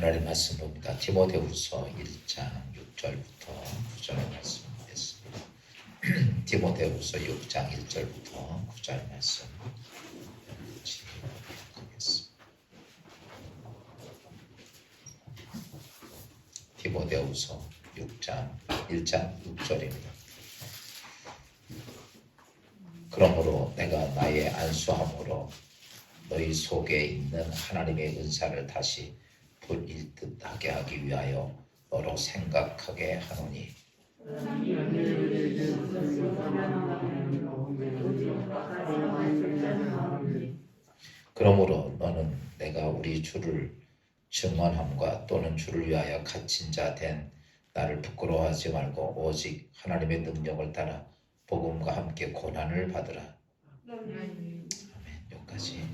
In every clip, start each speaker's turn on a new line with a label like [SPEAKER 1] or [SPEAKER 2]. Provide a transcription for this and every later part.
[SPEAKER 1] 하나님 말씀 봅니다. 디모데후서 1장 6절부터 9절 말씀 보겠습니다. 디모데후서 6장 1절부터 9절 말씀 보겠습니다. 디모데후서 6장 6절입니다. 그러므로 내가 나의 안수함으로 너희 속에 있는 하나님의 은사를 다시 불일듯하게 하기 위하여 너로 생각하게 하노니 그러므로 너는 내가 우리 주를 증언함과 또는 주를 위하여 갇힌 자 된 나를 부끄러워하지 말고 오직 하나님의 능력을 따라 복음과 함께 고난을 받으라. 아멘. 여기까지.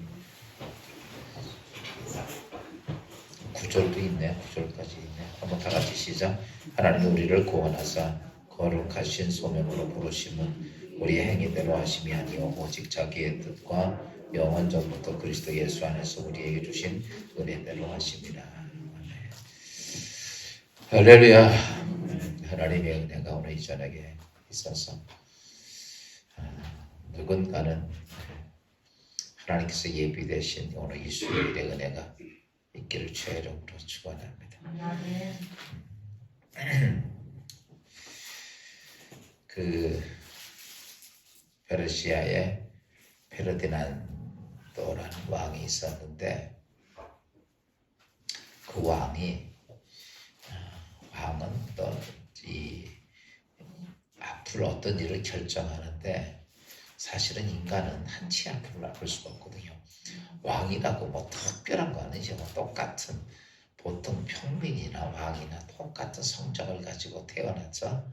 [SPEAKER 1] 9절도 있네. 9절까지 있네. 한번 다 같이 시작. 하나님 우리를 구원하사 거룩하신 소명으로 부르심은 우리의 행위대로 하심이 아니요 오직 자기의 뜻과 영원 전부터 그리스도 예수 안에서 우리에게 주신 은혜대로 하심이라. 아멘. 할렐루야. 하나님의 은혜가 오늘 이 저녁에 있어서 누군가는 하나님께서 예비되신 오늘 이 수요일의 은혜가 있기를 주의 이름으로 축원합니다. 그 페르시아에 페르디난도라는 왕이 있었는데 그 왕은 또 이 앞으로 어떤 일을 결정하는데 사실은 인간은 한치 앞을 볼 수가 없거든요. 왕이라고 뭐 특별한 거 아니죠. 뭐 똑같은 보통 평민이나 왕이나 똑같은 성적을 가지고 태어났죠.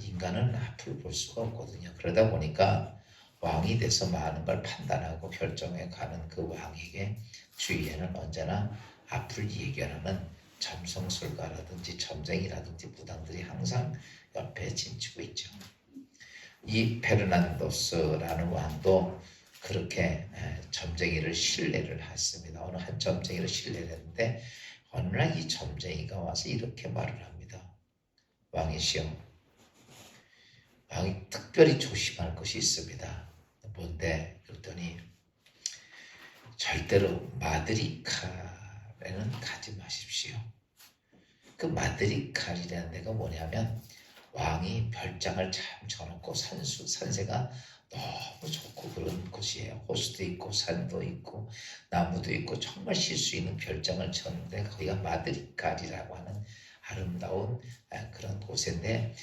[SPEAKER 1] 인간은 앞을 볼 수가 없거든요. 그러다 보니까 왕이 돼서 많은 걸 판단하고 결정해 가는 그 왕에게 주위에는 언제나 앞을 예견하는 점성술가라든지 점쟁이라든지 무당들이 항상 옆에 진치고 있죠. 이 페르난도스라는 왕도 그렇게 점쟁이를 신뢰를 했습니다. 어느 한 점쟁이를 신뢰를 했는데 어느 날 이 점쟁이가 와서 이렇게 말을 합니다. 왕이시여, 왕이 특별히 조심할 것이 있습니다. 뭔데? 그랬더니 절대로 마드리칼에는 가지 마십시오. 그 마드리칼이라는 데가 뭐냐면 왕이 별장을 참 쳐놓고 산세가 너무 좋고 그런 곳이에요. 호수도 있고 산도 있고 나무도 있고 정말 쉴 수 있는 별장을 쳤는데 거기가 마드리칼이라고 하는 아름다운 그런 곳인데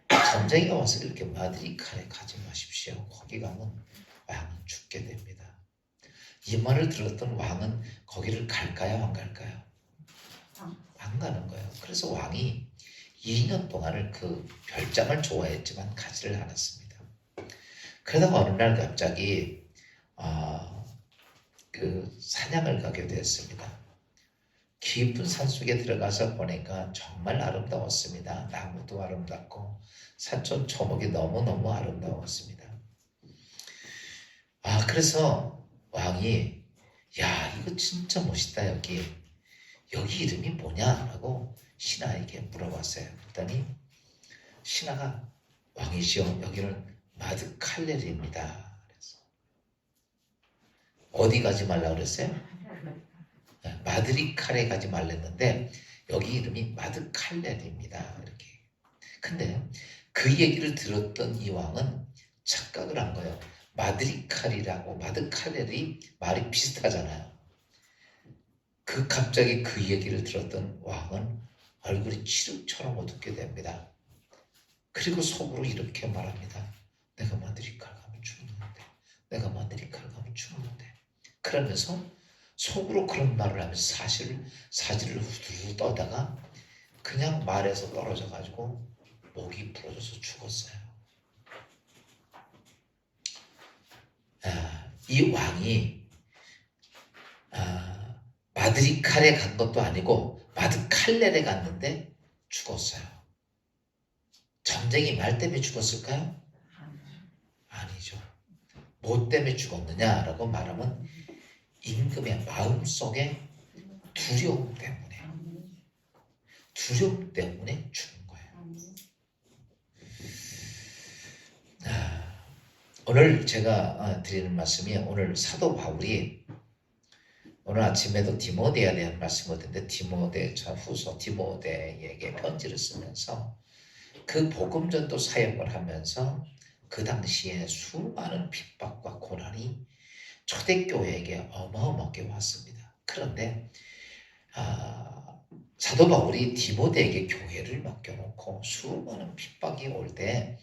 [SPEAKER 1] 점쟁이가 와서 이렇게 마드리칼에 가지 마십시오. 거기 가면 왕은 죽게 됩니다. 이 말을 들었던 왕은 거기를 갈까요? 안 갈까요? 안 가는 거예요. 그래서 왕이 2년 동안을 그 별장을 좋아했지만 가지를 않았습니다. 그러다가 어느 날 갑자기 그 사냥을 가게 되었습니다. 깊은 산속에 들어가서 보니까 정말 아름다웠습니다. 나무도 아름답고 산천 초목이 너무너무 아름다웠습니다. 그래서 왕이 야, 이거 진짜 멋있다. 여기 이름이 뭐냐라고 신하에게 물어봤어요. 그랬더니 신하가 왕이시여, 여기는 마드칼렐입니다. 그래서 어디 가지 말라 그랬어요? 마드리칼에 가지 말랬는데 여기 이름이 마드칼렐입니다. 이렇게. 근데 그 얘기를 들었던 이 왕은 착각을 한 거예요. 마드리칼이라고 마드칼렐이 말이 비슷하잖아요. 갑자기 그 얘기를 들었던 왕은 얼굴이 칠흑처럼 어둡게 됩니다. 그리고 속으로 이렇게 말합니다. 내가 마드리칼 가면 죽는데, 내가 마드리칼 가면 죽는데. 그러면서 속으로 그런 말을 하면서 사지를 후두루 떠다가 그냥 말에서 떨어져가지고 목이 부러져서 죽었어요. 이 왕이 마드리칼에 간 것도 아니고 마드칼렐에 갔는데 죽었어요. 점쟁이 말 때문에 죽었을까요? 아니죠. 뭐 때문에 죽었느냐라고 말하면 임금의 마음속에 두려움 때문에 두려움 때문에 주는 거예요. 오늘 제가 드리는 말씀이 오늘 사도 바울이 오늘 아침에도 디모데에 대한 말씀을 드렸는데 디모데 후서 디모데에게 편지를 쓰면서 그 복음전도 사역을 하면서 그 당시에 수많은 핍박과 고난이 초대교회에게 어마어마하게 왔습니다. 그런데 사도 바울이 디모데에게 교회를 맡겨놓고 수많은 핍박이 올 때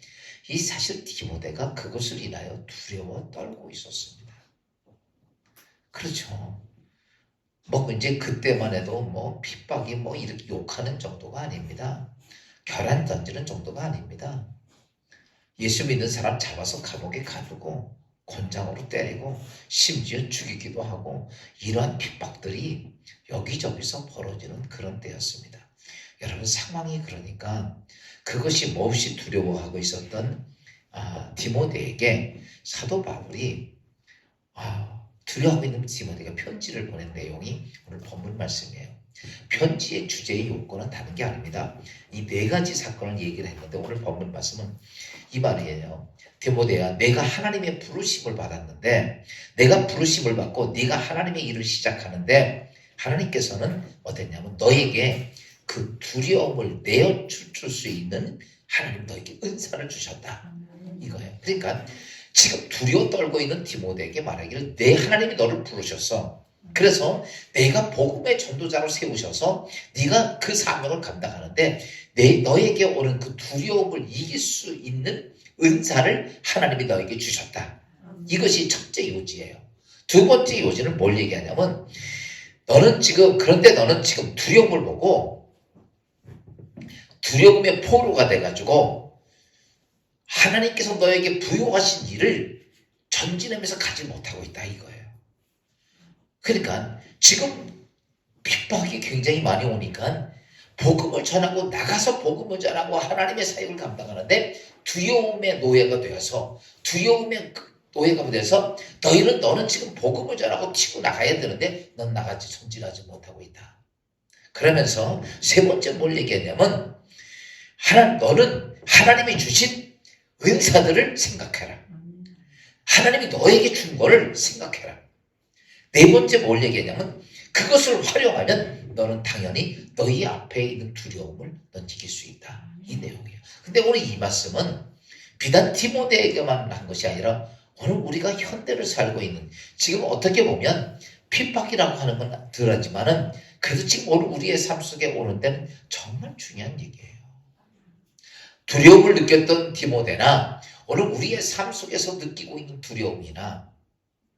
[SPEAKER 1] 이 사실 디모데가 그것을 인하여 두려워 떨고 있었습니다. 그렇죠. 뭐 이제 그때만 해도 뭐 핍박이 뭐 이렇게 욕하는 정도가 아닙니다. 결한 던지는 정도가 아닙니다. 예수 믿는 사람 잡아서 감옥에 가두고 권장으로 때리고 심지어 죽이기도 하고 이러한 핍박들이 여기저기서 벌어지는 그런 때였습니다. 여러분 상황이 그러니까 그것이 몹시 두려워하고 있었던 디모데에게 사도 바울이 두려워하고 있는 디모데가 편지를 보낸 내용이 오늘 본문 말씀이에요. 편지의 주제의 요건은 다른 게 아닙니다. 이 네 가지 사건을 얘기를 했는데 오늘 본문 말씀은 이 말이에요. 디모데야, 내가 하나님의 부르심을 받았는데 내가 부르심을 받고 네가 하나님의 일을 시작하는데 하나님께서는 어땠냐면 너에게 그 두려움을 내어줄 수 있는 하나님 너에게 은사를 주셨다. 이거예요. 그러니까 지금 두려워 떨고 있는 디모데에게 말하기를 내 하나님이 너를 부르셨어. 그래서 내가 복음의 전도자로 세우셔서 네가 그 사명을 감당하는데 너에게 오는 그 두려움을 이길 수 있는 은사를 하나님이 너에게 주셨다. 이것이 첫째 요지예요. 두 번째 요지는 뭘 얘기하냐면 그런데 너는 지금 두려움을 보고 두려움의 포로가 돼가지고 하나님께서 너에게 부여하신 일을 전진하면서 가지 못하고 있다 이거예요. 그러니까 지금 핍박이 굉장히 많이 오니까 복음을 전하고 나가서 복음을 전하고 하나님의 사역을 감당하는데 두려움의 노예가 되어서 너는 지금 복음을 전하고 치고 나가야 되는데 넌 나가지 전진하지 못하고 있다. 그러면서 세 번째 뭘 얘기했냐면 너는 하나님이 주신 은사들을 생각해라. 하나님이 너에게 준 거를 생각해라. 네 번째 뭘 얘기했냐면 그것을 활용하면 너는 당연히 너희 앞에 있는 두려움을 넌 이길 수 있다. 이 내용이에요. 근데 오늘 이 말씀은 비단 디모데에게만 한 것이 아니라 오늘 우리가 현대를 살고 있는 지금 어떻게 보면 핍박이라고 하는 건 덜하지만은 그래도 지금 오늘 우리의 삶 속에 오는 데는 정말 중요한 얘기예요. 두려움을 느꼈던 디모데나 오늘 우리의 삶 속에서 느끼고 있는 두려움이나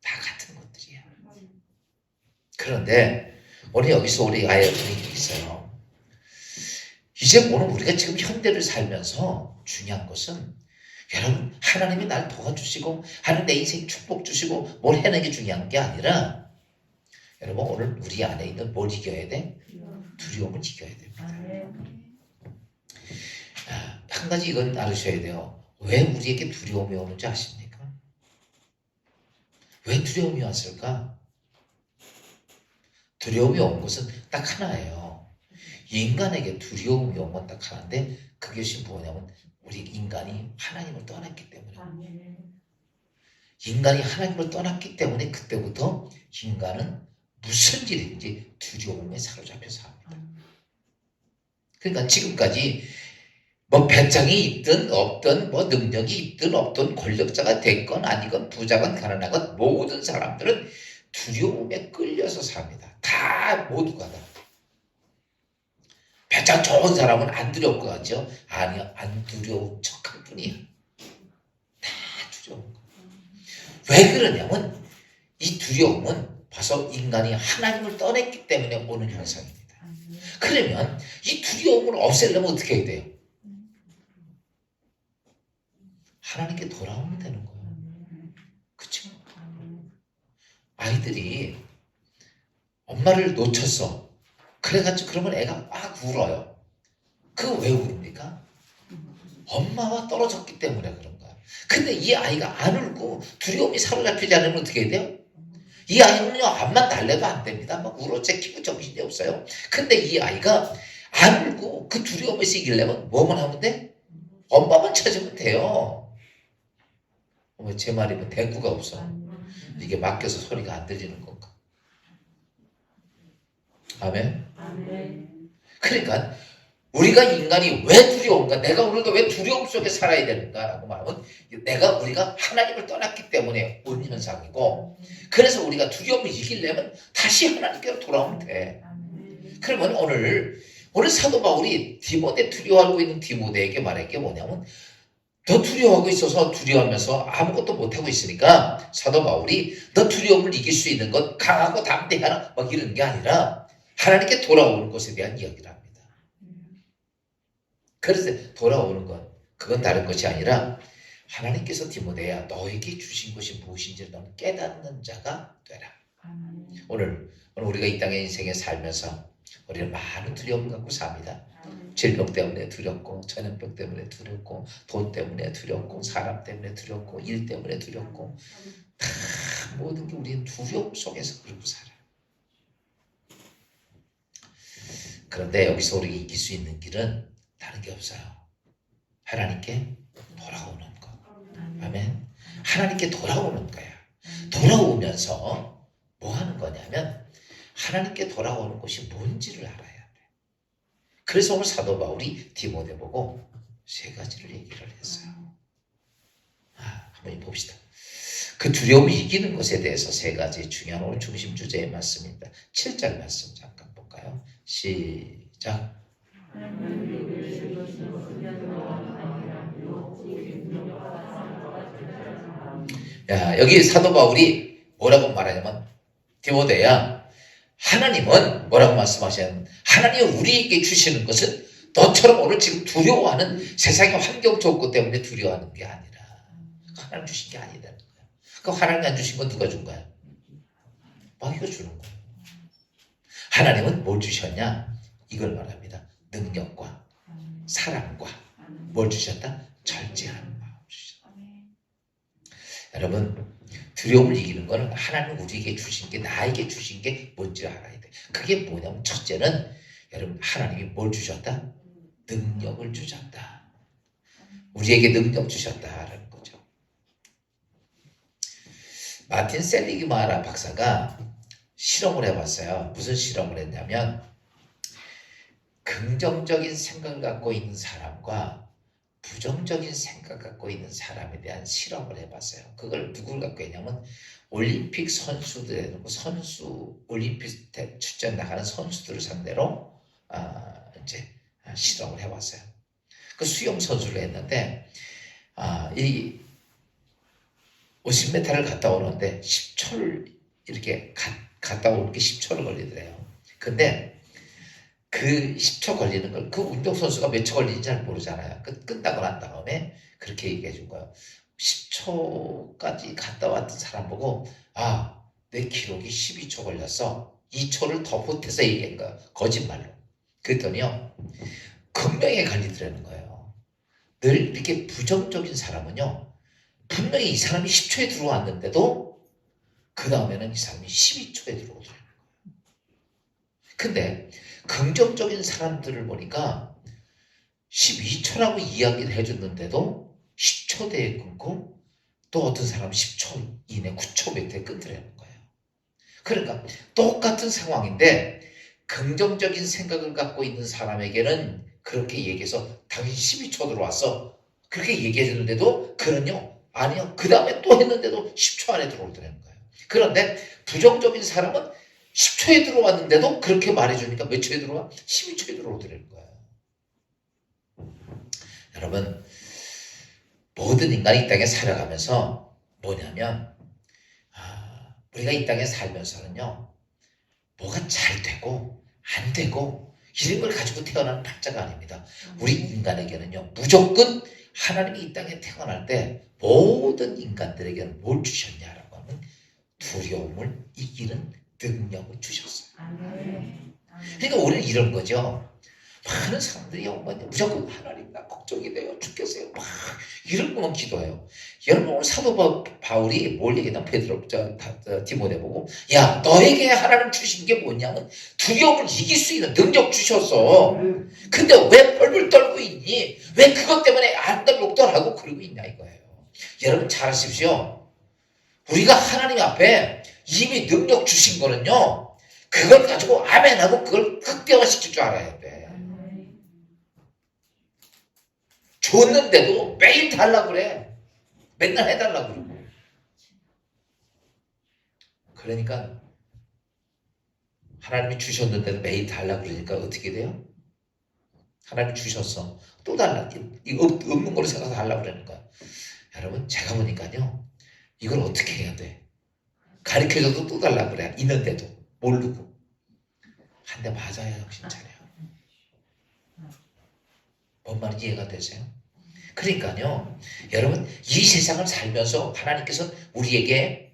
[SPEAKER 1] 다 같은 것들이야. 그런데 오늘 여기서 우리 아예 분위기 있어요. 이제 오늘 우리가 지금 현대를 살면서 중요한 것은 여러분 하나님이 날 도와주시고 하나님 내 인생 축복 주시고 뭘 해내기 중요한 게 아니라 여러분 오늘 우리 안에 있는 뭘 이겨야 돼? 두려움을 이겨야 됩니다. 한 가지 이건 알으셔야 돼요. 왜 우리에게 두려움이 오는지 아십니까? 왜 두려움이 왔을까? 두려움이 온 것은 딱 하나예요. 인간에게 두려움이 온 건 딱 하나인데 그것이 뭐냐면 우리 인간이 하나님을 떠났기 때문에 인간이 하나님을 떠났기 때문에 그때부터 인간은 무슨 일인지 두려움에 사로잡혀서 합니다. 그러니까 지금까지 뭐 배짱이 있든 없든 뭐 능력이 있든 없든 권력자가 됐건 아니건 부자건 가난하건 모든 사람들은 두려움에 끌려서 삽니다. 다 모두가 다. 배짱 좋은 사람은 안 두려울 것 같죠? 아니요. 안 두려운 척할 뿐이야. 다 두려운 거. 왜 그러냐면 이 두려움은 벌써 인간이 하나님을 떠났기 때문에 오는 현상입니다. 그러면 이 두려움을 없애려면 어떻게 해야 돼요? 하나님께 돌아오면 되는 거예요. 그렇죠? 아이들이 엄마를 놓쳤어. 그래가지고 그러면 애가 막 울어요. 그거 왜 울습니까? 엄마와 떨어졌기 때문에 그런 거야. 근데 이 아이가 안 울고 두려움이 사로잡히지 않으면 어떻게 해야 돼요? 이 아이는요, 암만 달래도 안 됩니다. 막 울어 제끼고 정신이 없어요. 근데 이 아이가 알고 그 두려움에서 이기려면 뭐만 하면 돼? 엄마만 찾으면 돼요. 제 말이 뭐 대꾸가 없어. 이게 맡겨서 소리가 안 들리는 건가? 아멘? 그러니까 우리가 인간이 왜 두려운가? 내가 오늘도 왜 두려움 속에 살아야 되는가라고 말하면 우리가 하나님을 떠났기 때문에 온 현상이고, 그래서 우리가 두려움을 이기려면 다시 하나님께로 돌아오면 돼. 그러면 오늘 사도 바울이 디모데, 두려워하고 있는 디모데에게 말한 게 뭐냐면, 너 두려워하고 있어서 두려워하면서 아무것도 못하고 있으니까 사도 바울이 너 두려움을 이길 수 있는 것 강하고 담대하라 막 이런 게 아니라 하나님께 돌아오는 것에 대한 이야기를 합니다. 그래서 돌아오는 것, 그건 다른 것이 아니라 하나님께서 디모데야 너에게 주신 것이 무엇인지 너는 깨닫는 자가 되라. 오늘 우리가 이 땅의 인생에 살면서 우리는 많은 두려움 갖고 삽니다. 질병 때문에 두렵고, 전염병 때문에 두렵고, 돈 때문에 두렵고, 사람 때문에 두렵고, 일 때문에 두렵고, 다 모든 게 우리는 두려움 속에서 그러고 살아요. 그런데 여기서 우리가 이길 수 있는 길은 다른 게 없어요. 하나님께 돌아오는 것. 아멘. 하나님께 돌아오는 거야. 돌아오면서 뭐 하는 거냐면 하나님께 돌아오는 것이 뭔지를 알아야 돼. 그래서 오늘 사도 바울이 디모데 보고 세 가지를 얘기를 했어요. 한번 봅시다. 그 두려움을 이기는 것에 대해서 세 가지 중요한 오늘 중심 주제의 말씀입니다. 7절 말씀 잠깐 볼까요? 시작. 여기 사도 바울이 뭐라고 말하냐면, 디모데야, 하나님은 뭐라고 말씀하시냐면, 하나님이 우리에게 주시는 것은 너처럼 오늘 지금 두려워하는 세상의 환경 조건 때문에 두려워하는 게 아니라 하나님 주신 게 아니라는 거야. 그 하나님 안 주신 건 누가 준 거야? 마귀가 주는 거야. 하나님은 뭘 주셨냐? 이걸 말합니다. 능력과 사랑과 뭘 주셨다? 절제하는 마음 주셨다. 여러분, 두려움을 이기는 거는 하나님 우리에게 주신 게, 나에게 주신 게 뭔지를 알아야 돼. 그게 뭐냐면, 첫째는 여러분, 하나님이 뭘 주셨다? 능력을 주셨다. 우리에게 능력 주셨다라는 거죠. 마틴 셀리기마라 박사가 실험을 해봤어요. 무슨 실험을 했냐면, 긍정적인 생각을 갖고 있는 사람과 부정적인 생각 갖고 있는 사람에 대한 실험을 해봤어요. 그걸 누굴 갖고 했냐면 올림픽 선수들에 놓고 올림픽 출전 나가는 선수들을 상대로 이제 실험을 해봤어요. 그 수영 선수를 했는데 이 50m를 갔다 오는데 10초를 이렇게 갔다 오는 게 10초를 걸리더래요. 근데 그 10초 걸리는 걸 그 운동선수가 몇 초 걸리는지 잘 모르잖아요. 끝나고 난 다음에 그렇게 얘기해 준 거예요. 10초까지 갔다 왔던 사람 보고 내 기록이 12초 걸렸어. 2초를 더 보태서 얘기한 거야. 거짓말로. 그랬더니요. 금명에 걸리더라는 거예요. 늘 이렇게 부정적인 사람은요. 분명히 이 사람이 10초에 들어왔는데도 그 다음에는 이 사람이 12초에 들어오더라는 거예요. 근데 긍정적인 사람들을 보니까 12초라고 이야기를 해줬는데도 10초대에 끊고 또 어떤 사람은 10초 이내 9초 몇에 끊더라는 거예요. 그러니까 똑같은 상황인데 긍정적인 생각을 갖고 있는 사람에게는 그렇게 얘기해서 당신 12초 들어왔어. 그렇게 얘기해줬는데도 그는요. 아니요. 그 다음에 또 했는데도 10초 안에 들어오더라는 거예요. 그런데 부정적인 사람은 10초에 들어왔는데도 그렇게 말해주니까 몇 초에 들어와? 12초에 들어오더라는 거예요. 여러분, 모든 인간이 이 땅에 살아가면서 뭐냐면 우리가 이 땅에 살면서는요. 뭐가 잘 되고 안 되고 이런 걸 가지고 태어나는 팔자가 아닙니다. 우리 인간에게는요. 무조건 하나님이 이 땅에 태어날 때 모든 인간들에게는 뭘 주셨냐라고 하면 두려움을 이기는 능력을 주셨어요. 그러니까 우리는 이런 거죠. 많은 사람들이 무조건 하나님 나 걱정이 돼요. 죽겠어요. 막 이런 것만 기도해요. 여러분 오늘 사도 바울이 뭘 얘기했나? 디모데 보고 야 너에게 하나님 주신 게 뭐냐면 두려움을 이길 수 있는 능력 주셨어. 근데 왜 벌벌 떨고 있니? 왜 그것 때문에 안달복달하고 그러고 있냐 이거예요. 여러분 잘 아십시오. 우리가 하나님 앞에 이미 능력 주신 거는요. 그걸 가지고 아멘하고 그걸 극대화시킬 줄 알아야 돼. 줬는데도 매일 달라고 그래. 맨날 해달라고 그러고. 그러니까 하나님이 주셨는데도 매일 달라고 그러니까 어떻게 돼요? 하나님이 주셨어. 또 달라. 이거 없는 거로 생각해서 달라고 그러는 거야. 여러분 제가 보니까요. 이걸 어떻게 해야 돼? 가르쳐줘도 또 달라고 그래. 있는데도 모르고. 한 대 맞아야 정신 차려요. 뭔 말인지 이해가 되세요? 그러니까요. 여러분 이 세상을 살면서 하나님께서 우리에게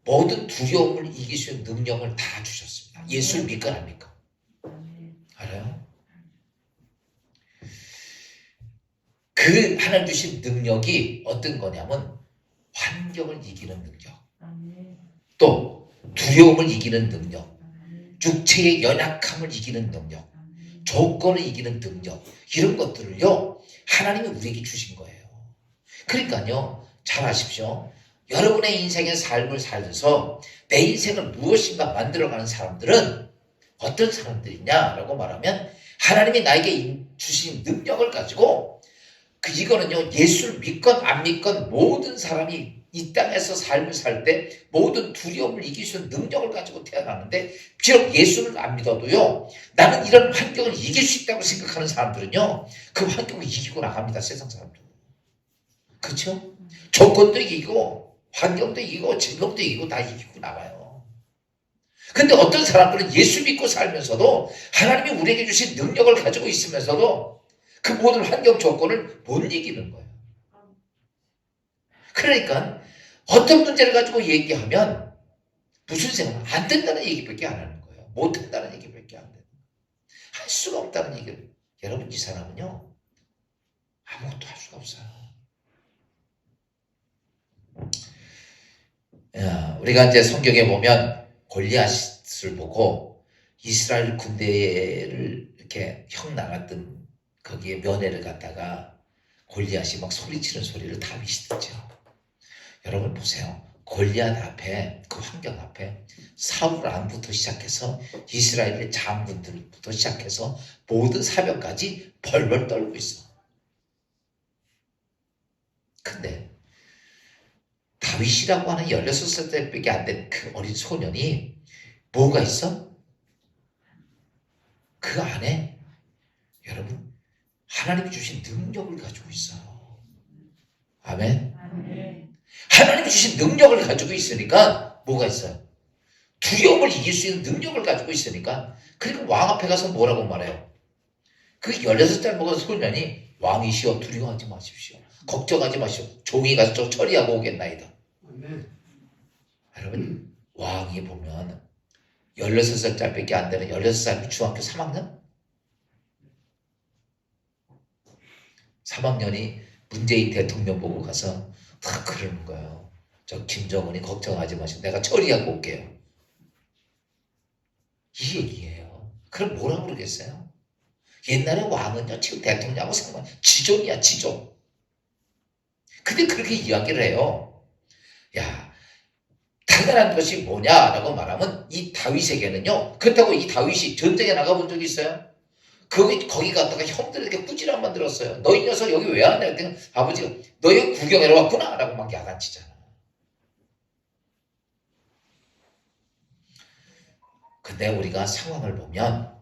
[SPEAKER 1] 모든 두려움을 이길 수 있는 능력을 다 주셨습니다. 예수를 믿건 안 믿건. 알아요? 그 하나님 주신 능력이 어떤 거냐면 환경을 이기는 능력. 또 두려움을 이기는 능력. 육체의 연약함을 이기는 능력. 조건을 이기는 능력. 이런 것들을요. 하나님이 우리에게 주신 거예요. 그러니까요. 잘 아십시오. 여러분의 인생의 삶을 살면서 내 인생을 무엇인가 만들어가는 사람들은 어떤 사람들이냐라고 말하면 하나님이 나에게 주신 능력을 가지고 이거는요. 예수를 믿건 안 믿건 모든 사람이 이 땅에서 삶을 살 때 모든 두려움을 이길 수 있는 능력을 가지고 태어나는데 비록 예수를 안 믿어도요. 나는 이런 환경을 이길 수 있다고 생각하는 사람들은요. 그 환경을 이기고 나갑니다. 세상 사람들. 그렇죠? 조건도 이기고 환경도 이기고 질병도 이기고 다 이기고 나가요. 근데 어떤 사람들은 예수 믿고 살면서도 하나님이 우리에게 주신 능력을 가지고 있으면서도 그 모든 환경 조건을 못 이기는 거예요. 그러니까 어떤 문제를 가지고 얘기하면 무슨 생각? 안 된다는 얘기밖에 안 하는 거예요. 못 된다는 얘기밖에 안 되는 거예요. 할 수가 없다는 얘기를. 여러분 이 사람은요. 아무것도 할 수가 없어요. 우리가 이제 성경에 보면 골리앗을 보고 이스라엘 군대를 이렇게 형 나갔던 거기에 면회를 갔다가 골리앗이 막 소리치는 소리를 다윗이 듣죠. 여러분 보세요. 골리앗 앞에 그 환경 앞에 사울 왕부터 시작해서 이스라엘의 장군들부터 시작해서 모든 사병까지 벌벌 떨고 있어. 근데 다윗이라고 하는 16살밖에 안 된 그 어린 소년이 뭐가 있어? 그 안에 여러분 하나님이 주신 능력을 가지고 있어요. 아멘. 하나님이 주신 능력을 가지고 있으니까 뭐가 있어요? 두려움을 이길 수 있는 능력을 가지고 있으니까 그러니까 왕 앞에 가서 뭐라고 말해요? 그 16살 먹은 소년이 왕이시여 두려워하지 마십시오. 걱정하지 마십시오. 종이 가서 저 처리하고 오겠나이다. 여러분 왕이 보면 16살짜리밖에 안 되는 16살 중학교 3학년? 3학년이 문재인 대통령 보고 가서 다 그러는 거예요. 저 김정은이 걱정하지 마시고 내가 처리하고 올게요. 이 얘기예요. 그럼 뭐라고 그러겠어요? 옛날에 왕은요 지금 대통령하고 상관 지존이야 지존. 근데 그렇게 이야기를 해요. 야 당연한 것이 뭐냐라고 말하면 이 다윗에게는요. 그렇다고 이 다윗이 전쟁에 나가본 적이 있어요? 거기 갔다가 형들에게 꾸지람 만들었어요. 너희 녀석 여기 왜 왔냐? 그랬더니 아버지가 너 여기 구경하러 왔구나 라고 막 야단치잖아. 근데 우리가 상황을 보면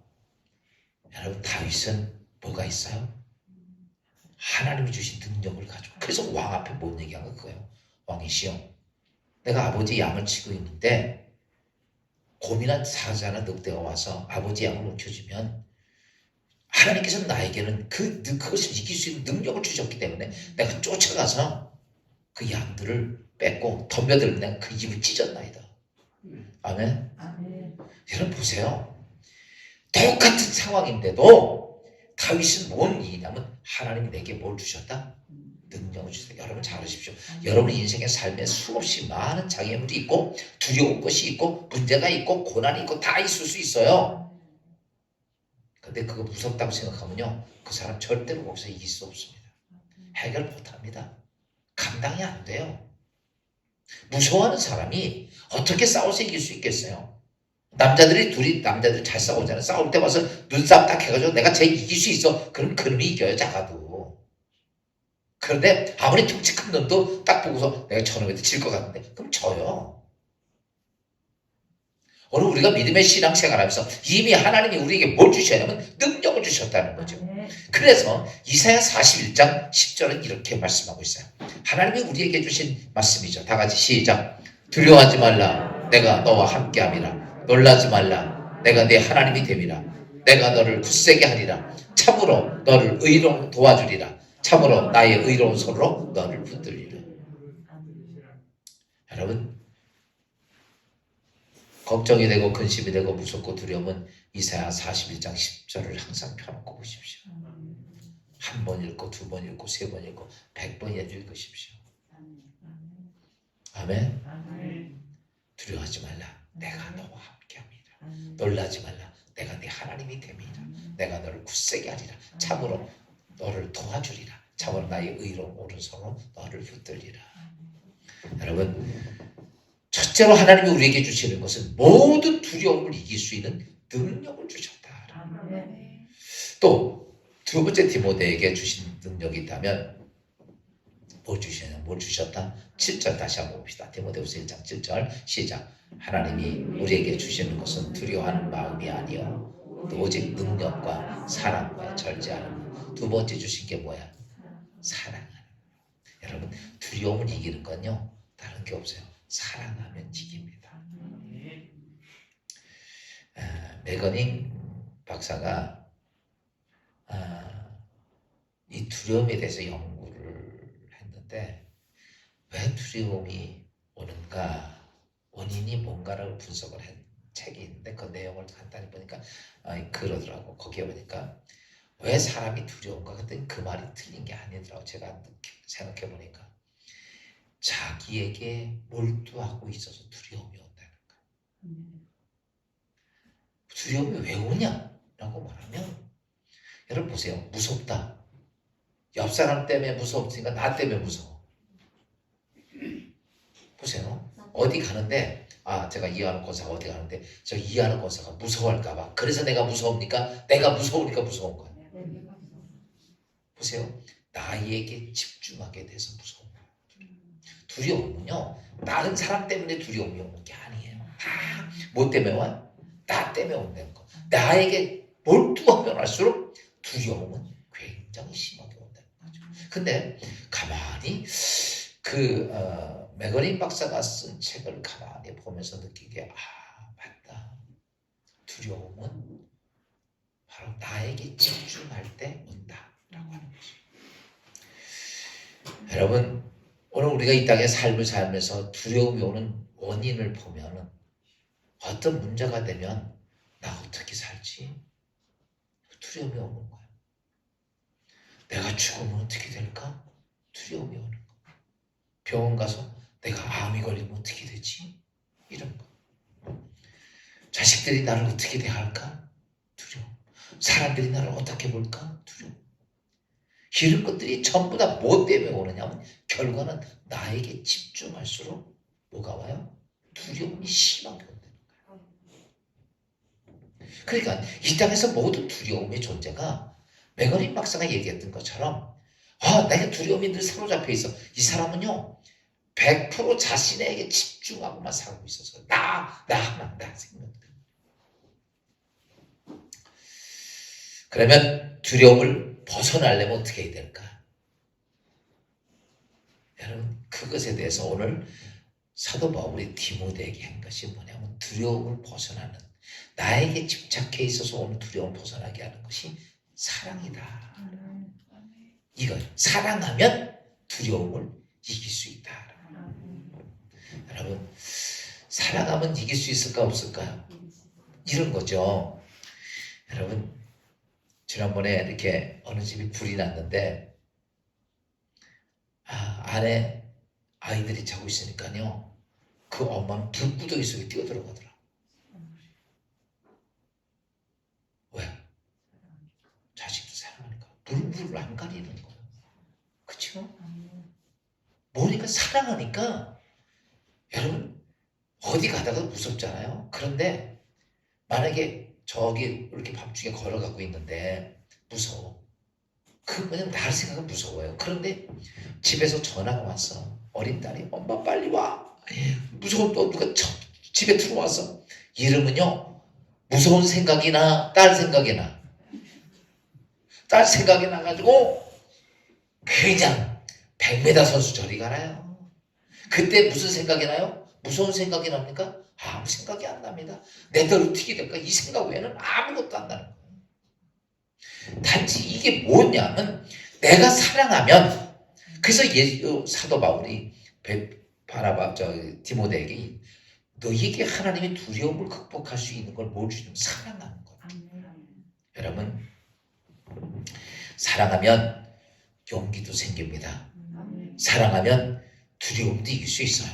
[SPEAKER 1] 여러분 다윗은 뭐가 있어요? 하나님이 주신 능력을 가지고 그래서 왕 앞에 못 얘기한 거 그거예요. 왕이시여 내가 아버지 양을 치고 있는데 고민한 사자나 늑대가 와서 아버지 양을 움켜쥐면 하나님께서 나에게는 그것을 이길 수 있는 능력을 주셨기 때문에 내가 쫓아가서 그 양들을 뺏고 덤벼들면 내가 그 입을 찢었나이다. 아멘? 아멘. 여러분 보세요. 똑같은 상황인데도 다윗은 뭔 이냐면 하나님이 내게 뭘 주셨다? 능력을 주세요. 여러분 잘 아십시오. 여러분 인생의 삶에 수없이 많은 장애물이 있고 두려운 것이 있고 문제가 있고 고난이 있고 다 있을 수 있어요. 근데 그거 무섭다고 생각하면요, 그 사람 절대로 거기서 이길 수 없습니다. 해결 못합니다. 감당이 안 돼요. 무서워하는 사람이 어떻게 싸워서 이길 수 있겠어요? 남자들이 잘 싸우잖아요. 싸울 때 와서 눈싸움 딱 해가지고 내가 쟤 이길 수 있어. 그럼 그놈이 이겨요, 작아도. 그런데 아무리 덩치 큰 놈도 딱 보고서 내가 저놈한테 질 것 같은데 그럼 져요. 오늘 우리가 믿음의 신앙생활하면서 이미 하나님이 우리에게 뭘 주셨냐면 능력을 주셨다는 거죠. 그래서 이사야 41장 10절은 이렇게 말씀하고 있어요. 하나님이 우리에게 주신 말씀이죠. 다 같이 시작. 두려워하지 말라. 내가 너와 함께함이라. 놀라지 말라. 내가 네 하나님이 됨이라. 내가 너를 굳세게 하리라. 참으로 너를 의로 도와주리라. 참으로 나의 의로운 손으로 너를 붙들리라. 여러분, 걱정이 되고 근심이 되고 무섭고 두려우면 이사야 41장 10절을 항상 펴놓고 보십시오. 한 번 읽고 두 번 읽고 세 번 읽고 100번이라도 읽으십시오. 아멘. 두려워하지 말라. 내가 너와 함께합니다. 놀라지 말라. 내가 네 하나님이 됨이라. 내가 너를 굳세게 하리라. 참으로 너를 도와주리라. 참으로 나의 의로운 오른손으로 너를 붙들리라. 여러분, 첫째로 하나님이 우리에게 주시는 것은 모든 두려움을 이길 수 있는 능력을 주셨다. 또 두 번째 디모데에게 주신 능력이 있다면 뭘 주셨다? 7절 다시 한번 봅시다. 디모데후서 1장 7절 시작. 하나님이 우리에게 주시는 것은 두려워하는 마음이 아니요 또 오직 능력과 사랑과 절제하는. 두 번째 주신 게 뭐야? 사랑하는. 여러분, 두려움을 이기는 건요 다른 게 없어요. 사랑하면 이깁니다. 매거닝 박사가 이 두려움에 대해서 연구를 했는데 왜 두려움이 오는가, 원인이 뭔가를 분석을 한 책이 있는데 그 내용을 간단히 보니까 그러더라고. 거기에 보니까 왜 사람이 두려운가 그랬더니 그 말이 틀린 게 아니더라고. 제가 생각해 보니까 자기에게 몰두하고 있어서 두려움이 온다는 거야. 두려움이 왜 오냐라고 말하면, 여러분 보세요. 무섭다. 옆 사람 때문에 무섭으니까 나 때문에 무서워. 보세요. 어디 가는데 제가 이해하는 권사가 어디 가는데 저 이해하는 권사가 무서워할까 봐. 그래서 내가 무서우니까, 내가 무서우니까 무서운 거야. 보세요. 나에게 집중하게 돼서 무서운 거야. 두려움은요, 다른 사람 때문에 두려움이 오는 게 아니에요. 다 뭐 때문에 와? 나 때문에 온다는 거. 나에게 몰두하면 할수록 두려움은 굉장히 심하게 온다는 거죠. 근데 가만히 매거린 박사가 쓴 책을 가만히 보면서 느끼게, 맞다. 두려움은 바로 나에게 집중할 때 온다라고 하는 거죠. 여러분, 오늘 우리가 이 땅에 삶을 살면서 두려움이 오는 원인을 보면은 어떤 문제가 되면 나 어떻게 살지? 두려움이 오는 거야. 내가 죽으면 어떻게 될까? 두려움이 오는 거야. 병원 가서 내가 암이 걸리면 어떻게 되지? 이런 거. 자식들이 나를 어떻게 대할까? 두려움. 사람들이 나를 어떻게 볼까? 두려움. 이런 것들이 전부 다 뭐 때문에 오느냐면 결과는 나에게 집중할수록 뭐가 와요? 두려움이 심하게 온다는 거예요. 그러니까 이 땅에서 모든 두려움의 존재가 매거린 박사가 얘기했던 것처럼 내가 두려움이 늘 사로잡혀 있어. 이 사람은요 100% 자신에게 집중하고만 살고 있어서 나 생각. 그러면 두려움을 벗어나려면 어떻게 해야 될까? 여러분, 그것에 대해서 오늘 사도 바울이 디모데에게 한 것이 뭐냐면 두려움을 벗어나는, 나에게 집착해 있어서 오늘 두려움을 벗어나게 하는 것이 사랑이다. 이걸 사랑하면 두려움을 이길 수 있다. 여러분, 사랑하면 이길 수 있을까 없을까요? 이런 거죠. 여러분, 지난번에 이렇게 어느 집이 불이 났는데 안에 아이들이 자고 있으니까요. 그 엄마는 불구덩이 속에 뛰어들어가더라. 왜? 자식도 사랑하니까. 물을 안 가리는 거예요. 그쵸? 뭐니까 사랑하니까. 여러분 어디 가다가 무섭잖아요. 그런데 만약에 저기 이렇게 밤중에 걸어가고 있는데 무서워. 그냥 나를 생각하면 무서워요. 그런데 집에서 전화가 왔어. 어린 딸이 엄마 빨리 와. 무서운 또 누가 집에 들어왔어. 이러면요 무서운 생각이 나, 딸 생각이 나. 딸 생각이 나가지고 그냥 100m 선수 저리 가나요. 그때 무슨 생각이 나요? 무서운 생각이 납니까? 아무 생각이 안 납니다. 내 덜 어떻게 될까? 이 생각 외에는 아무것도 안 나는 거예요. 단지 이게 뭐냐면 내가 사랑하면 그래서 사도 바울이 디모데에게 너에게 하나님의 두려움을 극복할 수 있는 걸 뭘 주냐면 사랑하는 거예요. 여러분 사랑하면 용기도 생깁니다. 사랑하면 두려움도 이길 수 있어요.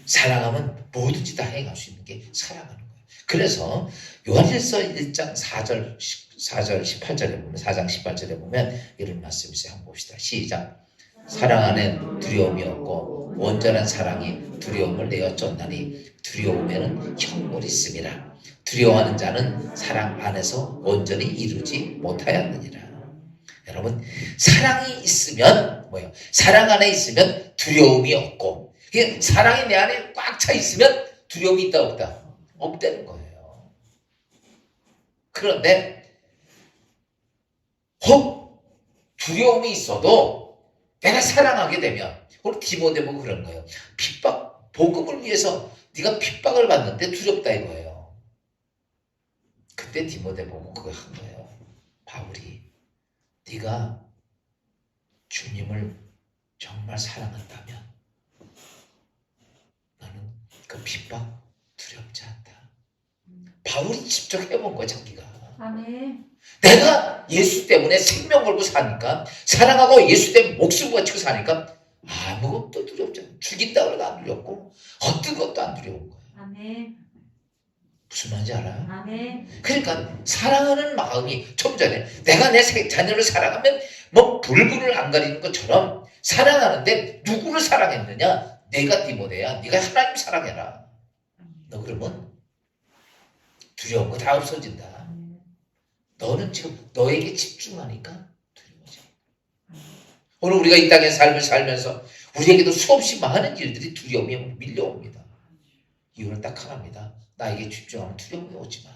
[SPEAKER 1] 사랑하면 뭐든지 다 해갈 수 있는 게 사랑하는 거예요. 그래서 요한일서 1장 4절 18절에 보면 4장 18절에 보면 이런 말씀이 있어요. 한번 봅시다. 시작. 사랑 안에 두려움이 없고 온전한 사랑이 두려움을 내어 쫓나니 두려움에는 형벌이 있음이라. 두려워하는 자는 사랑 안에서 온전히 이루지 못하였느니라. 여러분 사랑이 있으면 뭐예요? 사랑 안에 있으면 두려움이 없고 사랑이 내 안에 꽉 차 있으면 두려움이 있다 없다? 없다는 거예요. 그런데 혹 두려움이 있어도 내가 사랑하게 되면 우리 디모데 보고 그런 거예요. 핍박 복음을 위해서 네가 핍박을 받는데 두렵다 이거예요. 그때 디모데 보고 그거 한 거예요. 바울이 네가 주님을 정말 사랑한다면 너는 그 핍박 두렵지 않다. 바울이 직접 해본 거야 자기가.
[SPEAKER 2] 아멘.
[SPEAKER 1] 내가 예수 때문에 생명 걸고 사니까 사랑하고 예수 때문에 목숨 바치고 사니까 아무것도 두렵지 않아. 죽인다 그래도 안 두렵고 어떤 것도 안 두려운 거야.
[SPEAKER 2] 아멘.
[SPEAKER 1] 무슨 말인지 알아요?
[SPEAKER 2] 아멘.
[SPEAKER 1] 그러니까 사랑하는 마음이 좀 전에 내가 내 자녀를 사랑하면 뭐 불불을 안 가리는 것처럼 사랑하는데 누구를 사랑했느냐? 내가 디모데야. 네가 하나님 사랑해라. 너 그러면 두려운 거 다 없어진다. 너는 지금 너에게 집중하니까 두려워져. 오늘 우리가 이 땅의 삶을 살면서 우리에게도 수없이 많은 일들이 두려움이 밀려옵니다. 이유는 딱 하나입니다. 나에게 집중하면 두려움이 오지만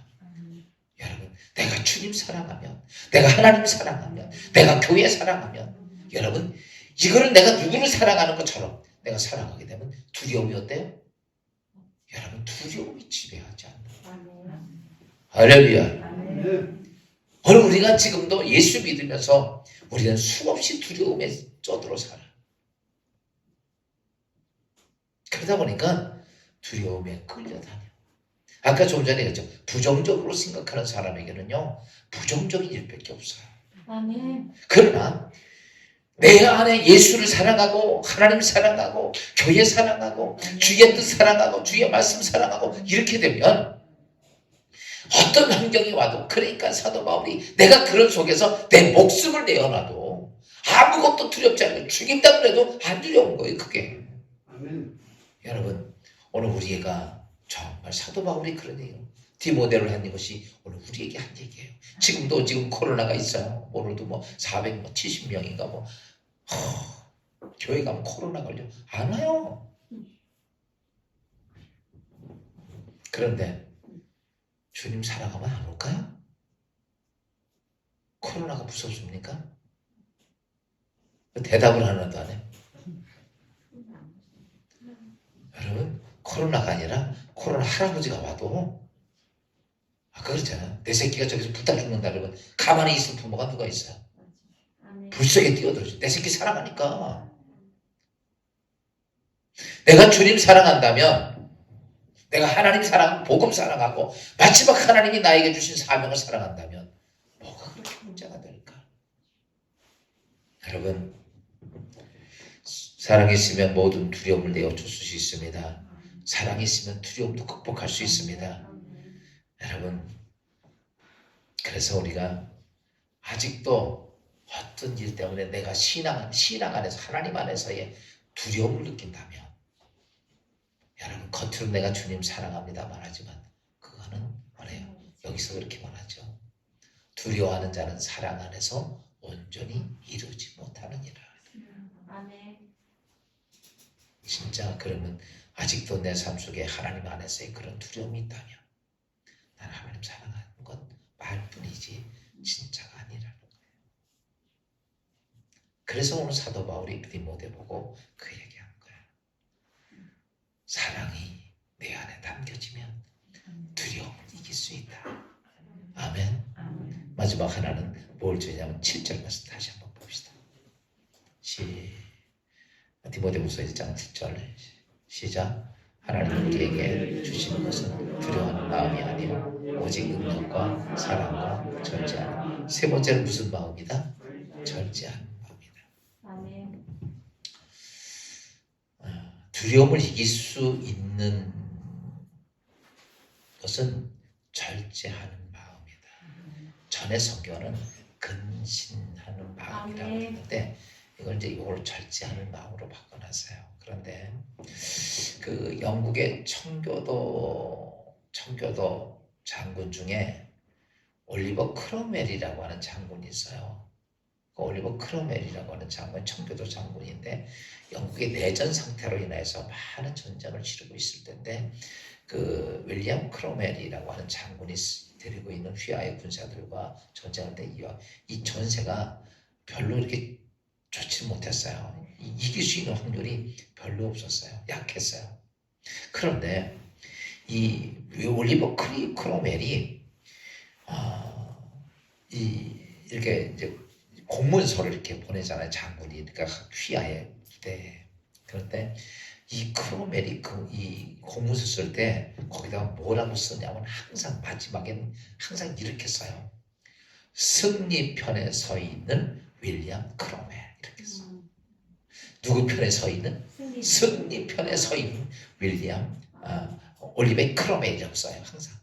[SPEAKER 1] 여러분 내가 주님 사랑하면 내가 하나님 사랑하면 내가 교회 사랑하면 여러분 이거를 내가 누구를 사랑하는 것처럼 내가 사랑하게 되면 두려움이 어때요? 여러분 두려움이 지배하지 않는다. 할렐루야. 오늘 우리가 지금도 예수 믿으면서 우리는 수없이 두려움에 쩌들어 살아. 그러다 보니까 두려움에 끌려다녀. 아까 좀 전에 그랬죠. 부정적으로 생각하는 사람에게는요. 부정적인 일밖에 없어요.
[SPEAKER 2] 아멘.
[SPEAKER 1] 그러나 내 안에 예수를 사랑하고 하나님 사랑하고 교회 사랑하고 주의 뜻 사랑하고 주의 말씀 사랑하고 이렇게 되면 어떤 환경이 와도 그러니까 사도 바울이 내가 그런 속에서 내 목숨을 내어놔도 아무것도 두렵지 않아요. 죽인다 그래도 안 두려운 거예요. 그게.
[SPEAKER 3] 아멘.
[SPEAKER 1] 여러분 오늘 우리가 정말 사도 바울이 그런 얘기예요. 디모데를 한 것이 오늘 우리에게 한 얘기예요. 지금도 지금 코로나가 있어요. 오늘도 뭐 470명인가 뭐 교회 가면 코로나 걸려 안 와요. 그런데 주님 사랑하면 안 올까요? 코로나가 무섭습니까? 대답을 하나도 안 해. 여러분 코로나가 아니라 코로나 할아버지가 와도 아까 그랬잖아요. 내 새끼가 저기서 불타 죽는다 그러면 가만히 있을 부모가 누가 있어요? 불속에 뛰어들어죠. 내 새끼 사랑하니까. 내가 주님 사랑한다면 내가 하나님 사랑하고 복음 사랑하고 마지막 하나님이 나에게 주신 사명을 사랑한다면 뭐가 그렇게 여러분, 사랑이 있으면 모든 두려움을 내어줄 수 있습니다. 사랑이 있으면 두려움도 극복할 수 있습니다. 여러분, 그래서 우리가 아직도 어떤 일 때문에 내가 신앙 안에서 하나님 안에서의 두려움을 느낀다면, 여러분, 겉으로 내가 주님 사랑합니다 말하지만 그거는 뭐래요? 여기서 그렇게 말하죠. 두려워하는 자는 사랑 안에서 온전히 이루지 못하느니라.
[SPEAKER 2] 아멘.
[SPEAKER 1] 진짜 그러면 아직도 내 삶 속에 하나님 안에서의 그런 두려움이 있다면 나는 하나님 사랑하는 건 말뿐이지 진짜가 아니라는 거예요. 그래서 오늘 사도 바울이 디모데 보고 그 얘기하는 거예요. 사랑이 내 안에 담겨지면 두려움을 이길 수 있다. 아멘. 마지막 하나는 뭘 주냐면 7절 말씀 다시 한번 봅시다. 디모데후서 1장 7절 시작. 하나님 우리에게 주시는 것은 두려워하는 마음이 아니요 오직 능력과 사랑과 절제하는. 세 번째는 무슨 마음이다? 절제하는 마음이다.
[SPEAKER 2] 아멘.
[SPEAKER 1] 두려움을 이길 수 있는 것은 절제하는 마음이다. 전에 성경은 근신하는 마음이라고
[SPEAKER 2] 아멘.
[SPEAKER 1] 했는데 이걸 이제 이걸 절제하는 마음으로 바꿔놨어요. 그런데 그 영국의 청교도 장군 중에 올리버 크로멜이라고 하는 장군이 있어요. 그 올리버 크로멜이라고 하는 장군, 청교도 장군인데 영국의 내전 상태로 인해서 많은 전쟁을 치르고 있을 텐데 그 윌리엄 크로멜이라고 하는 장군이 데리고 있는 휘하의 군사들과 전쟁할 때 이 전세가 별로 이렇게 좋지 못했어요. 이길 수 있는 확률이 별로 없었어요. 약했어요. 그런데 이 올리버 크로멜이 이렇게 이제 공문서를 이렇게 보내잖아요. 장군이 그러니까 휘하에 때. 그런데 이 크로멜이 이 공문서 쓸 때 거기다가 뭐라고 쓰냐면 항상 마지막에는 항상 이렇게 써요. 승리 편에 서 있는 윌리엄 크로멜 이렇게 써. 누구 편에 서 있는? 승리 편에 서 있는 윌리엄 올리베 크로멜이라고 써요. 항상.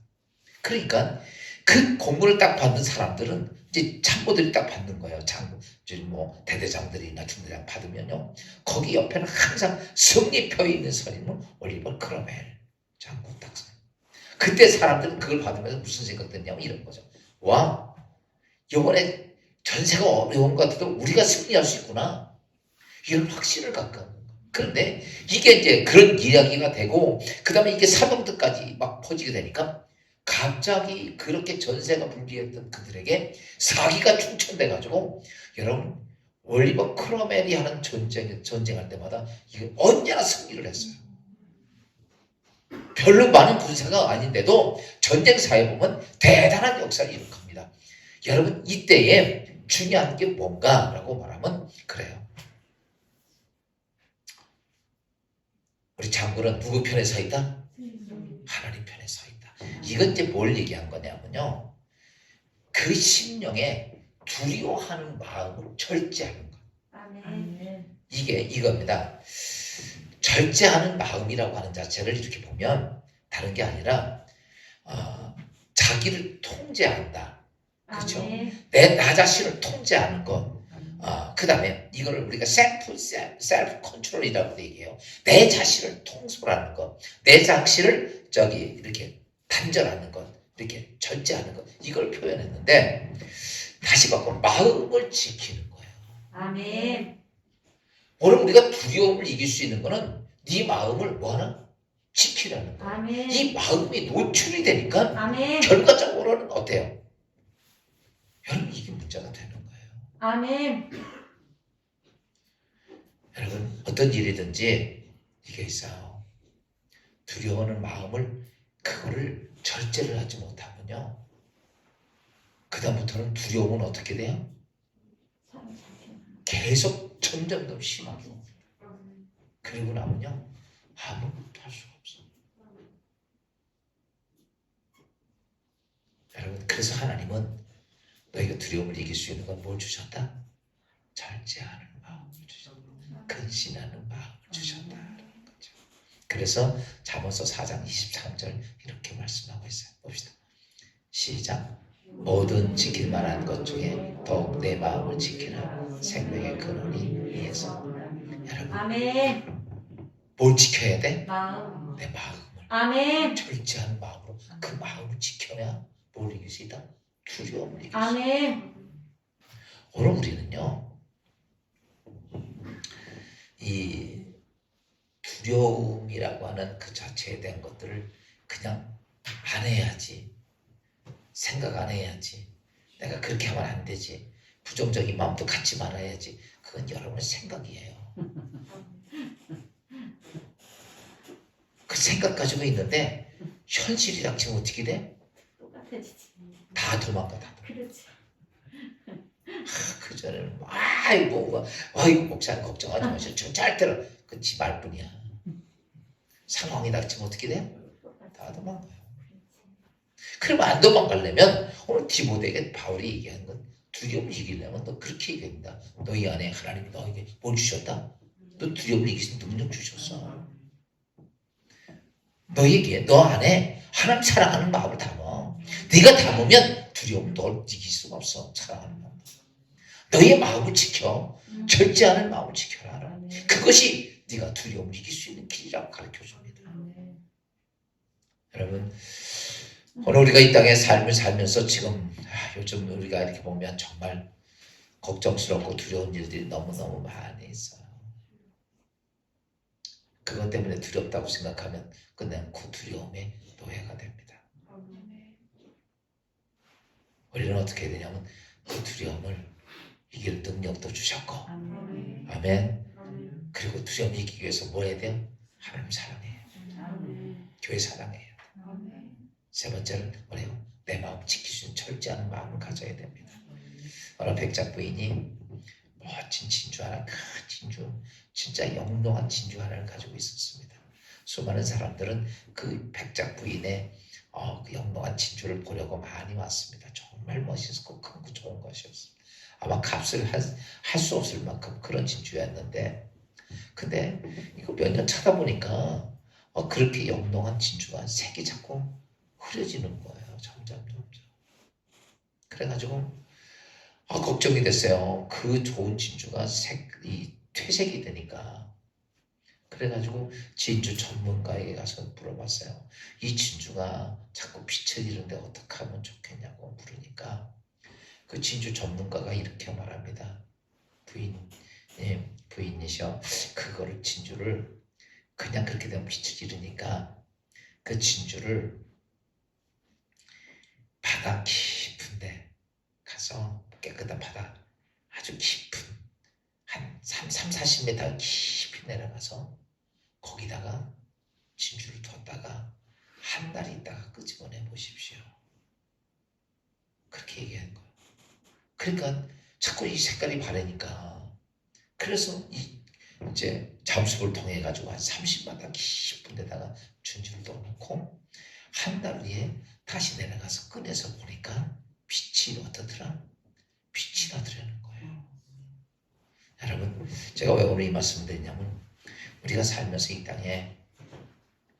[SPEAKER 1] 그러니까 그 공문을 딱 받는 사람들은 이제 참모들이 딱 받는 거예요. 장군, 뭐 대대장들이나 중대장 받으면요. 거기 옆에는 항상 승리표에 있는 선임은 올리버 크로멜 장군 딱 써요. 그때 사람들은 그걸 받으면서 무슨 생각 드냐면 이런 거죠. 와, 이번에 전세가 어려운 것 같아도 우리가 승리할 수 있구나. 이런 확신을 갖고. 그런데 이게 이제 그런 이야기가 되고 그 다음에 이게 사병들까지 막 퍼지게 되니까 갑자기 그렇게 전세가 불비했던 그들에게 사기가 충천돼가지고 여러분 올리버 크로멜이 하는 전쟁할 때마다 이게 언제나 승리를 했어요. 별로 많은 군사가 아닌데도 전쟁사에 보면 대단한 역사를 이룩합니다. 여러분 이때에 중요한 게 뭔가라고 말하면 그래요. 우리 장군은 누구 편에 서 있다? 하나님 편에 서 있다. 이건 이제 뭘 얘기한 거냐면요. 그 심령에 두려워하는 마음을 절제하는 거.
[SPEAKER 2] 아멘.
[SPEAKER 1] 이게 이겁니다. 절제하는 마음이라고 하는 자체를 이렇게 보면 다른 게 아니라 자기를 통제한다. 그렇죠? 나 자신을 통제하는 것. 그 다음에 이거를 우리가 셀프 컨트롤이라고 얘기해요. 내 자신을 통솔하는 것, 내 자신을 이렇게 단절하는 것, 이렇게 절제하는 것, 이걸 표현했는데 다시 바꿔 마음을 지키는 거예요.
[SPEAKER 2] 아멘.
[SPEAKER 1] 오늘 우리가 두려움을 이길 수 있는 거는 네 마음을 뭐하나? 지키라는 거예요.
[SPEAKER 2] 아멘.
[SPEAKER 1] 이 마음이 노출이 되니까
[SPEAKER 2] 아멘.
[SPEAKER 1] 결과적으로는 어때요? 여러분 이게 문제가 되는 거예요.
[SPEAKER 2] 아멘.
[SPEAKER 1] 여러분 어떤 일이든지 이게 있어요. 두려워하는 마음을 그거를 절제를 하지 못하면요. 그 다음부터는 두려움은 어떻게 돼요? 계속 점점 더 심하게 옵니다. 그리고 나면요. 아무것도 할 수가 없어. 여러분 그래서 하나님은 너희가 두려움을 이길 수 있는 건 뭘 주셨다? 절제하는 마음을 주셨다. 근신하는 마음을 주셨다라는 거죠. 그래서 잠언서 4장 23절 이렇게 말씀하고 있어요. 봅시다. 시작. 모든 지킬 만한 것 중에 더욱 내 마음을 지키라. 생명의 근원이 이에서. 여러분,
[SPEAKER 2] 아멘.
[SPEAKER 1] 뭘 지켜야 돼?
[SPEAKER 2] 마음.
[SPEAKER 1] 내 마음을.
[SPEAKER 2] 아멘.
[SPEAKER 1] 절제한 마음으로 그 마음을 지켜야 뭘 이길 수 있다? 두려움을 이길 수 있다.
[SPEAKER 2] 아멘.
[SPEAKER 1] 오늘 우리는요, 이 두려움이라고 하는 그 자체에 대한 것들을 그냥 안 해야지, 생각 안 해야지, 내가 그렇게 하면 안 되지, 부정적인 마음도 갖지 말아야지. 그건 여러분의 생각이에요. 그 생각 가지고 있는데 현실이 닥치면 어떻게 돼?
[SPEAKER 2] 똑같아지지.
[SPEAKER 1] 다 도망가.
[SPEAKER 2] 그렇지.
[SPEAKER 1] 그 전에는 아이고 목사님 걱정하지 마시오. 저 절대로 그지 말뿐이야. 상황이 닥치면 어떻게 돼? 다 도망가요. 그러면 안 도망가려면 오늘 디모데에게 바울이 얘기한 건 두려움을 이기려면 너 그렇게 얘기합니다. 너희 안에 하나님이 너에게 뭘 주셨다? 너 두려움을 이길 수 있는 능력 주셨어. 너에게 너 안에 하나님 사랑하는 마음을 담아. 네가 담으면 두려움 널 이길 수가 없어. 사랑하는 마음. 너의 마음을 지켜. 절제하는 마음을 지켜라. 그것이 네가 두려움을 이길 수 있는 길이라고 가르쳐 줍니다. 여러분, 오늘 우리가 이 땅에 삶을 살면서 지금 요즘 우리가 이렇게 보면 정말 걱정스럽고 두려운 일들이 너무너무 많이 있어요. 그것 때문에 두렵다고 생각하면 그냥 그 두려움의 노예가 됩니다. 우리는 어떻게 해야 되냐면 그 두려움을 이길 능력도 주셨고, 아멘. 그리고 두려움 이기기 위해서 뭐 해야 돼요? 하나님 사랑해요. 교회 사랑해요. 세 번째는 뭐래요? 내 마음 지킬 수 있는 철저한 마음을 가져야 됩니다. 어느 백작 부인이 멋진 진주 하나, 큰 진주, 진짜 영롱한 진주 하나를 가지고 있었습니다. 수많은 사람들은 그 백작 부인의 그 영롱한 진주를 보려고 많이 왔습니다. 정말 멋있고 크고 좋은 것이었어요. 아마 값을 할 수 없을 만큼 그런 진주였는데, 근데 이거 몇 년 찾아보니까 그렇게 영롱한 진주가 색이 자꾸 흐려지는 거예요. 점점. 그래가지고 걱정이 됐어요. 그 좋은 진주가 이 퇴색이 되니까. 그래가지고 진주 전문가에게 가서 물어봤어요. 이 진주가 자꾸 빛을 잃는데 어떻게 하면 좋겠냐고 물으니까 그 진주 전문가가 이렇게 말합니다. 부인이셔. 그거를 진주를 그냥 그렇게 되면 빛을 잃으니까 그 진주를 바다 깊은데 가서 깨끗한 바다 아주 깊은 한 40m 깊이 내려가서 거기다가 진주를 뒀다가 한 달 있다가 끄집어내 보십시오. 그렇게 얘기하는 거예요. 그러니까 자꾸 이 색깔이 바래니까 그래서 이제 잠수를 통해 가지고 한 30m 깊은 데다가 진주를 넣어놓고 한 달 후에 다시 내려가서 꺼내서 보니까 빛이 어떻더라? 빛이 나더라는 거예요. 여러분, 제가 왜 오늘 이 말씀을 드리냐면 우리가 살면서 이 땅에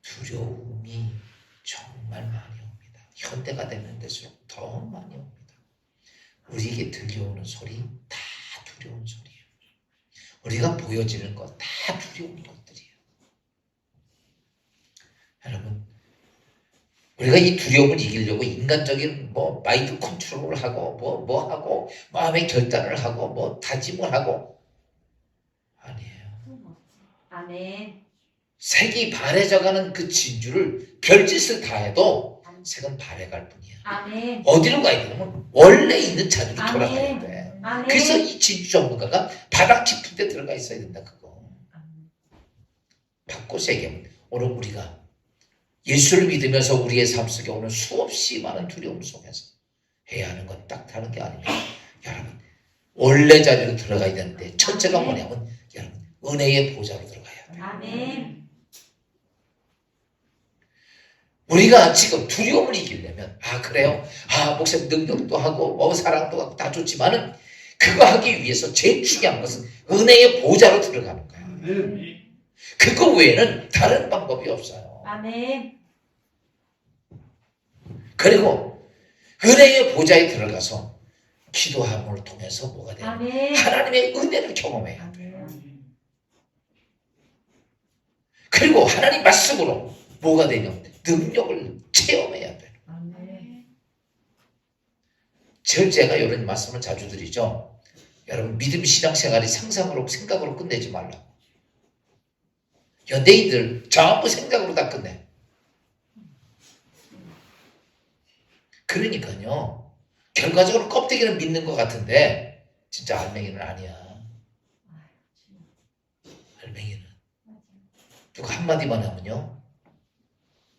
[SPEAKER 1] 두려움이 정말 많이 옵니다. 현대가 되는 데수록 더 많이 옵니다. 우리에게 들려오는 소리 다 두려운 소리예요. 우리가 보여지는 것 다 두려운 것들이에요. 여러분, 우리가 이 두려움을 이기려고 인간적인 마인드 컨트롤을 하고 뭐 하고 마음의 결단을 하고 다짐을 하고 아니에요.
[SPEAKER 2] 아멘.
[SPEAKER 1] 색이 바래져가는 그 진주를 별짓을 다 해도 색은 바래갈 뿐이야.
[SPEAKER 2] 아멘.
[SPEAKER 1] 어디로 가야 되냐면 원래 있는 자리로
[SPEAKER 2] 아멘.
[SPEAKER 1] 돌아가야 돼.
[SPEAKER 2] 아멘.
[SPEAKER 1] 그래서 이 진주 전문가가 바닥 깊은 데 들어가 있어야 된다. 그거. 바꿔서 얘기하면 오늘 우리가 예수를 믿으면서 우리의 삶 속에 오는 수없이 많은 두려움 속에서 해야 하는 건 딱 다른 게 아닙니다. 여러분, 원래 자리로 들어가야 되는데 첫째가 뭐냐면 여러분, 은혜의 보좌로 들어가야 돼요.
[SPEAKER 2] 아멘.
[SPEAKER 1] 우리가 지금 두려움을 이기려면 그래요? 목사님 능력도 하고 사랑도 하고 다 좋지만은 그거 하기 위해서 제일 중요한 것은 은혜의 보좌로 들어가는 거야. 그거 외에는 다른 방법이 없어요.
[SPEAKER 2] 아멘.
[SPEAKER 1] 그리고 은혜의 보좌에 들어가서 기도함을 통해서 뭐가 돼요?
[SPEAKER 2] 아멘.
[SPEAKER 1] 하나님의 은혜를 경험해야 돼요.
[SPEAKER 2] 아멘.
[SPEAKER 1] 그리고 하나님 말씀으로 뭐가 되냐면 능력을 체험해야 돼요.
[SPEAKER 2] 아멘.
[SPEAKER 1] 제가 이런 말씀을 자주 드리죠. 여러분 믿음 신앙생활이 상상으로 생각으로 끝내지 말라. 연예인들 전부 생각으로 다 끝내. 그러니까요. 결과적으로 껍데기는 믿는 것 같은데 진짜 알맹이는 아니야. 알맹이는 누가 한마디만 하면요.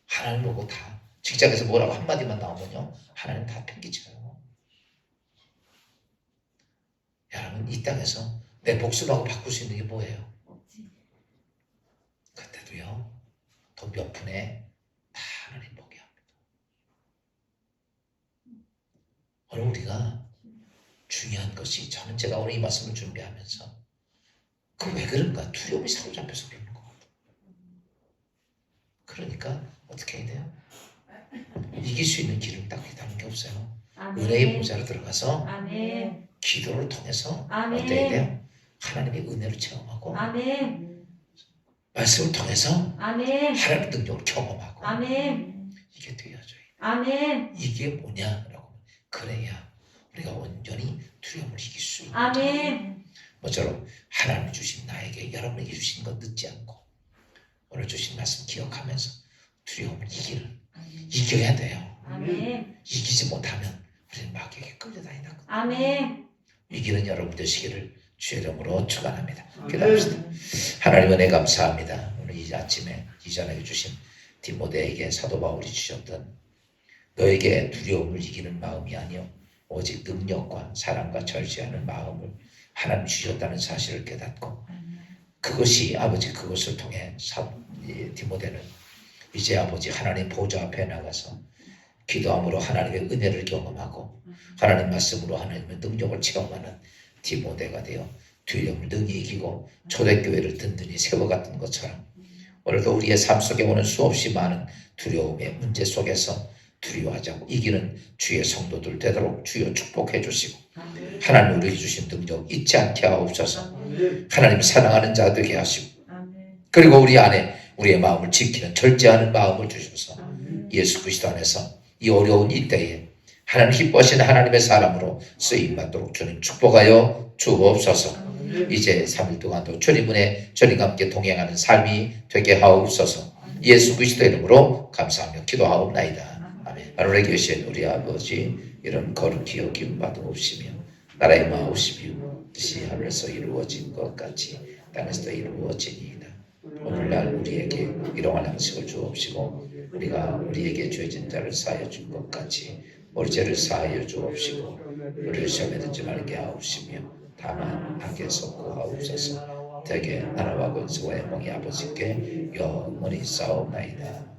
[SPEAKER 1] 하나님 보고 다 직장에서 뭐라고 한마디만 나오면요. 하나님 다 팽개쳐요. 여러분 이 땅에서 내 목숨하고 바꿀 수 있는 게 뭐예요? 그때도요. 돈 몇 푼에 다 하나님 보게 합니다. 오늘 우리가 중요한 것이 저는 제가 오늘 이 말씀을 준비하면서 그 왜 그런가 두려움이 사로잡혀서 그러는 것 같아요. 그러니까 어떻게 해야 돼요? 이길 수 있는 길은 딱 다른 게 없어요.
[SPEAKER 2] 아멘.
[SPEAKER 1] 은혜의 보좌로 들어가서
[SPEAKER 2] 아멘.
[SPEAKER 1] 기도를 통해서
[SPEAKER 2] 아멘.
[SPEAKER 1] 어떻게 해야 돼요? 하나님의 은혜를 체험하고
[SPEAKER 2] 아멘.
[SPEAKER 1] 말씀을 통해서
[SPEAKER 2] 아멘.
[SPEAKER 1] 하나님의 능력을 경험하고
[SPEAKER 2] 아멘.
[SPEAKER 1] 이게 되어져요.
[SPEAKER 2] 아멘.
[SPEAKER 1] 이게 뭐냐라고 그래야 우리가 온전히 두려움을 이길 수 있는
[SPEAKER 2] 아멘.
[SPEAKER 1] 모처럼 하나님이 주신 나에게 여러분에게 주신 것 늦지 않고 오늘 주신 말씀 기억하면서 두려움을 이겨야 돼요.
[SPEAKER 2] 아멘.
[SPEAKER 1] 이기지 못하면 우리는 마귀에게 끌려다니다.
[SPEAKER 2] 아멘.
[SPEAKER 1] 이기는 여러분 되시기를 주의 이름으로 축원합니다. 기도합시다. 하나님 은혜 감사합니다. 오늘 이 아침에 이전에 주신 디모데에게 사도 바울이 주셨던 너에게 두려움을 이기는 마음이 아니요 오직 능력과 사랑과 절제하는 마음을 하나님 주셨다는 사실을 깨닫고 그것이 아버지 그것을 통해 디모데는 이제 아버지 하나님 보좌 앞에 나가서 기도함으로 하나님의 은혜를 경험하고 하나님 말씀으로 하나님의 능력을 체험하는 디모데가 되어 두려움을 능히 이기고 초대교회를 든든히 세워갔던 것처럼 오늘도 우리의 삶 속에 오는 수없이 많은 두려움의 문제 속에서 두려워하지 않고 이기는 주의 성도들 되도록 주여 축복해 주시고 하나님 우리에게 주신 능력 잊지 않게 하옵소서. 하나님 사랑하는 자 되게 하시고 그리고 우리 안에 우리의 마음을 지키는 절제하는 마음을 주셔서 예수 그리스도 안에서 이 어려운 이때에 하나님 기뻐하시는 하나님의 사람으로 쓰임받도록 주님 축복하여 주옵소서. 이제 3일 동안도 주님 은혜 주님과 함께 동행하는 삶이 되게 하옵소서. 예수 그리스도 이름으로 감사하며 기도하옵나이다. 아멘. 하늘에 계신 우리 아버지 이런 거룩히 여김 받으옵시며 나라의 마옵시며 하늘에서 이루어진 것 같이 땅에서도 이루어지니이다. 오늘날 우리에게 일용할 양식을 주옵시고 우리가 우리에게 죄진 자를 사하여 준 것 같이 우리 죄를 사하여 주옵시고 우리를 시험에 들지 말게 하옵시며 다만 악에서 구하옵소서. 대개 나라와 권세와 영광이 아버지께 영원히 싸움나이다.